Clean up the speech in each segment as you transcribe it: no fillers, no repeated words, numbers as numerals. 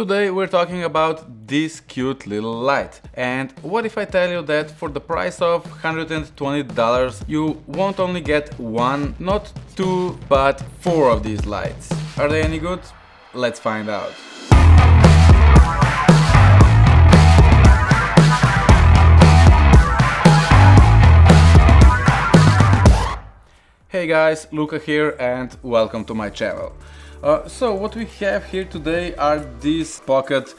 Today we're talking about this cute little light. And what if I tell you that for the price of $120 you won't only get one, not two, but four of these lights. Are they any good? Let's find out. Hey guys, Luca here and welcome to my channel. So what we have here today are these pocket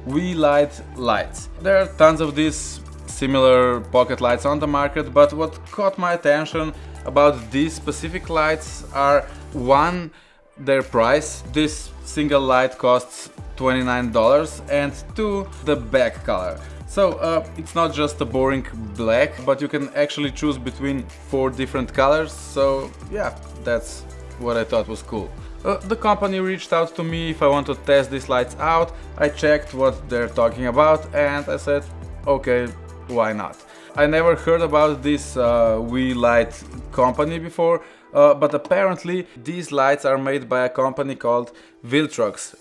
Weeylite lights. There are tons of these similar pocket lights on the market, but what caught my attention about these specific lights are one, their price. This single light costs $29, and two, the back color. So it's not just a boring black, but you can actually choose between four different colors. So yeah, that's what I thought was cool. The company reached out to me if I want to test these lights out. I checked what they're talking about and I said, okay, why not? I never heard about this Weeylite company before, but apparently these lights are made by a company called Viltrox,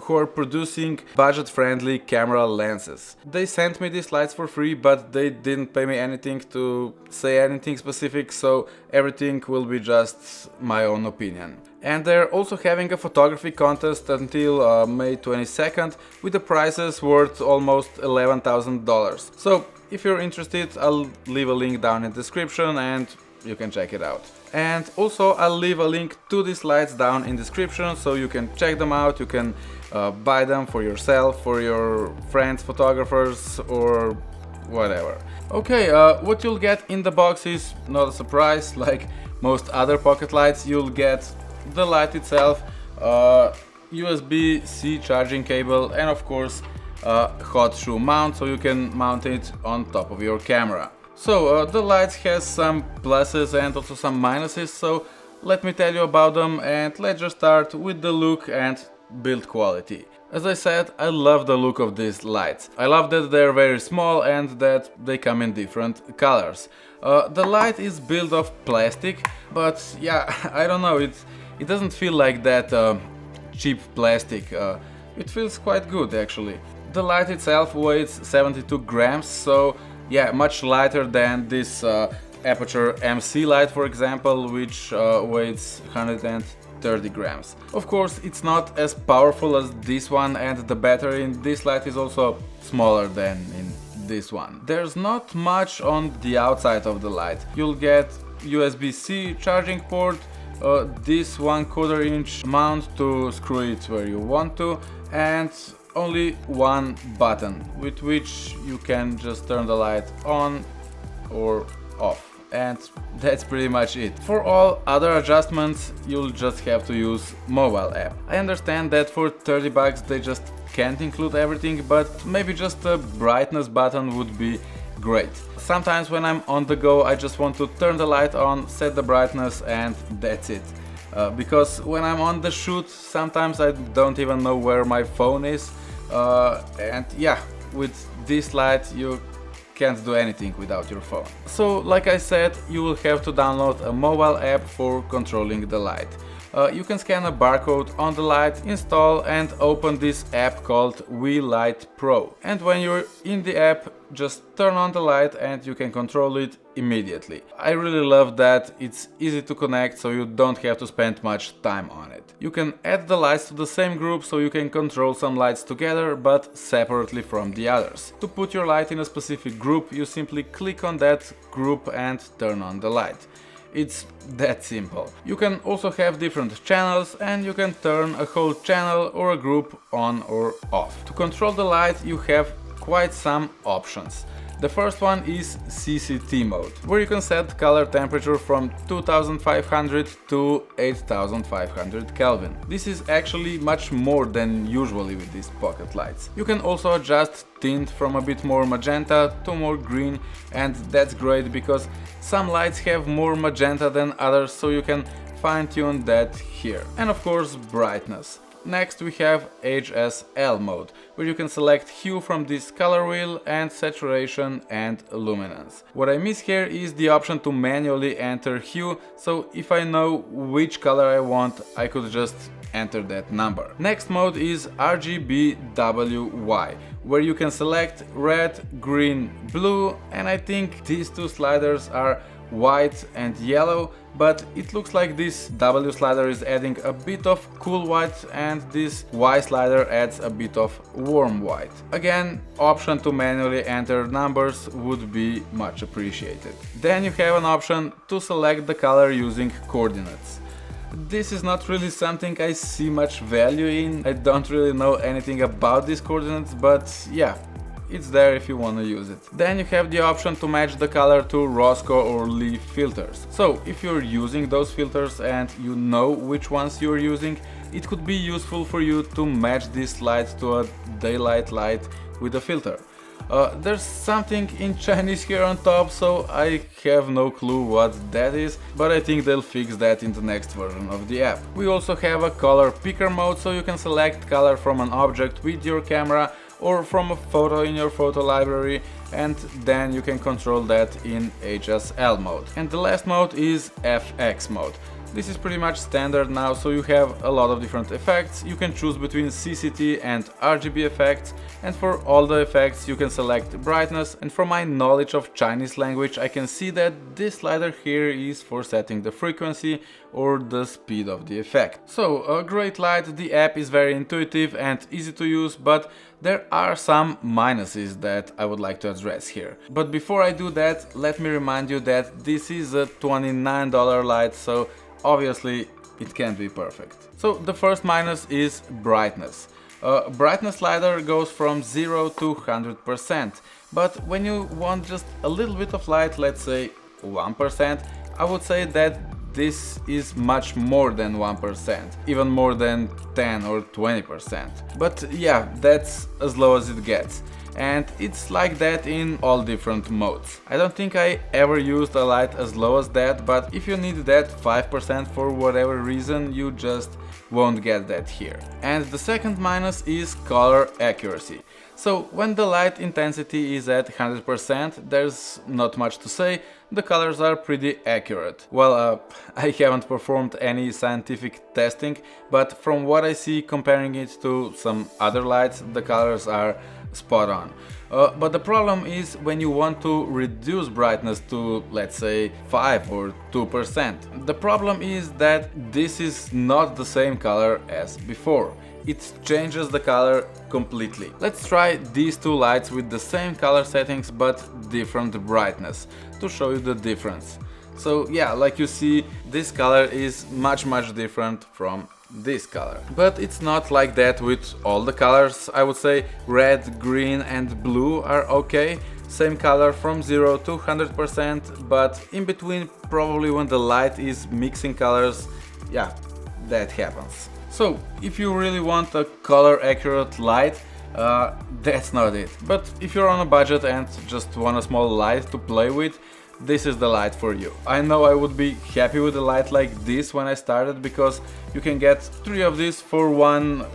who are producing budget-friendly camera lenses. They sent me these lights for free, but they didn't pay me anything to say anything specific, so everything will be just my own opinion. And they're also having a photography contest until May 22nd with the prizes worth almost $11,000. So if you're interested, I'll leave a link down in the description and you can check it out. And also I'll leave a link to these lights down in the description so you can check them out, you can buy them for yourself, for your friends, photographers or whatever. Okay, what you'll get in the box is not a surprise. Like most other pocket lights, you'll get the light itself, USB-C charging cable, and of course hot shoe mount so you can mount it on top of your camera. So the lights has some pluses and also some minuses, so let me tell you about them, and let's just start with the look and build quality. As I said, I love the look of these lights. I love that they're very small and that they come in different colors. The light is built of plastic, but yeah, I don't know, it doesn't feel like that cheap plastic. It feels quite good actually. The light itself weighs 72 grams, so yeah, much lighter than this Aputure MC light, for example, which weighs 130 grams. Of course, it's not as powerful as this one, and the battery in this light is also smaller than in this one. There's not much on the outside of the light. You'll get USB-C charging port, this 1/4 inch mount to screw it where you want to, and only one button with which you can just turn the light on or off, and that's pretty much it. For all other adjustments you'll just have to use mobile app. I understand that for 30 bucks they just can't include everything, but maybe just a brightness button would be great. Sometimes when I'm on the go I just want to turn the light on, set the brightness, and that's it. Because when I'm on the shoot sometimes I don't even know where my phone is, and yeah, with this light you can't do anything without your phone. So like I said, you will have to download a mobile app for controlling the light. You can scan a barcode on the light, install and open this app called Weeylite Pro. And when you're in the app, just turn on the light and you can control it immediately. I really love that it's easy to connect, so you don't have to spend much time on it. You can add the lights to the same group, so you can control some lights together but separately from the others. To put your light in a specific group, you simply click on that group and turn on the light. It's that simple. You can also have different channels and you can turn a whole channel or a group on or off. To control the light you have quite some options. The first one is CCT mode, where you can set color temperature from 2500 to 8500 Kelvin. This is actually much more than usually with these pocket lights. You can also adjust tint from a bit more magenta to more green, and that's great because some lights have more magenta than others, so you can fine-tune that here. And of course brightness. Next we have HSL mode, where you can select hue from this color wheel and saturation and luminance. What I miss here is the option to manually enter hue, so if I know which color I want, I could just enter that number. Next mode is RGBWY, where you can select red, green, blue, and I think these two sliders are white and yellow, but it looks like this W slider is adding a bit of cool white and this Y slider adds a bit of warm white. Again, option to manually enter numbers would be much appreciated. Then you have an option to select the color using coordinates. This is not really something I see much value in. I don't really know anything about these coordinates, but yeah, it's there if you want to use it. Then you have the option to match the color to Roscoe or Leaf filters. So if you're using those filters and you know which ones you're using, it could be useful for you to match this light to a daylight light with a filter. There's something in Chinese here on top, so I have no clue what that is, but I think they'll fix that in the next version of the app. We also have a color picker mode, so you can select color from an object with your camera or from a photo in your photo library, and then you can control that in HSL mode. And the last mode is FX mode. This is pretty much standard now, so you have a lot of different effects. You can choose between CCT and RGB effects, and for all the effects you can select brightness, and from my knowledge of Chinese language I can see that this slider here is for setting the frequency or the speed of the effect. So a great light, the app is very intuitive and easy to use, but there are some minuses that I would like to address here. But before I do that, let me remind you that this is a $29 light, so obviously it can't be perfect. So the first minus is brightness. Brightness slider goes from 0 to 100%, but when you want just a little bit of light, let's say 1%, I would say that this is much more than 1%, even more than 10 or 20%. But yeah, that's as low as it gets. And it's like that in all different modes. I don't think I ever used a light as low as that, but if you need that 5% for whatever reason, you just won't get that here. And the second minus is color accuracy. So when the light intensity is at 100%, there's not much to say, the colors are pretty accurate. Well, I haven't performed any scientific testing, but from what I see comparing it to some other lights, the colors are spot on. But the problem is when you want to reduce brightness to, let's say, 5 or 2%. The problem is that this is not the same color as before. It changes the color completely. Let's try these two lights with the same color settings but different brightness to show you the difference. So yeah, like you see, this color is much different from this color. But it's not like that with all the colors. I would say red, green and blue are okay. Same color from 0 to 100%, but in between, probably when the light is mixing colors, yeah, that happens. So if you really want a color accurate light, that's not it. But if you're on a budget and just want a small light to play with, this is the light for you. I know I would be happy with a light like this when I started, because you can get 3 of these for one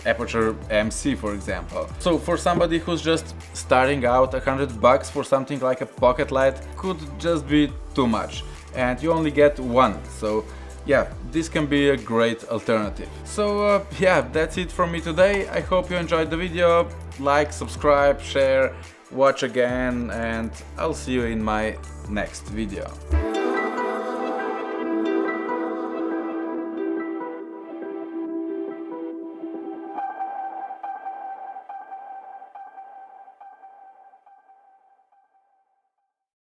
Aputure MC, for example. So for somebody who's just starting out, $100 for something like a pocket light could just be too much, and you only get one. So yeah, this can be a great alternative. So yeah, that's it from me today. I hope you enjoyed the video. Like, subscribe, share, watch again, and I'll see you in my next video.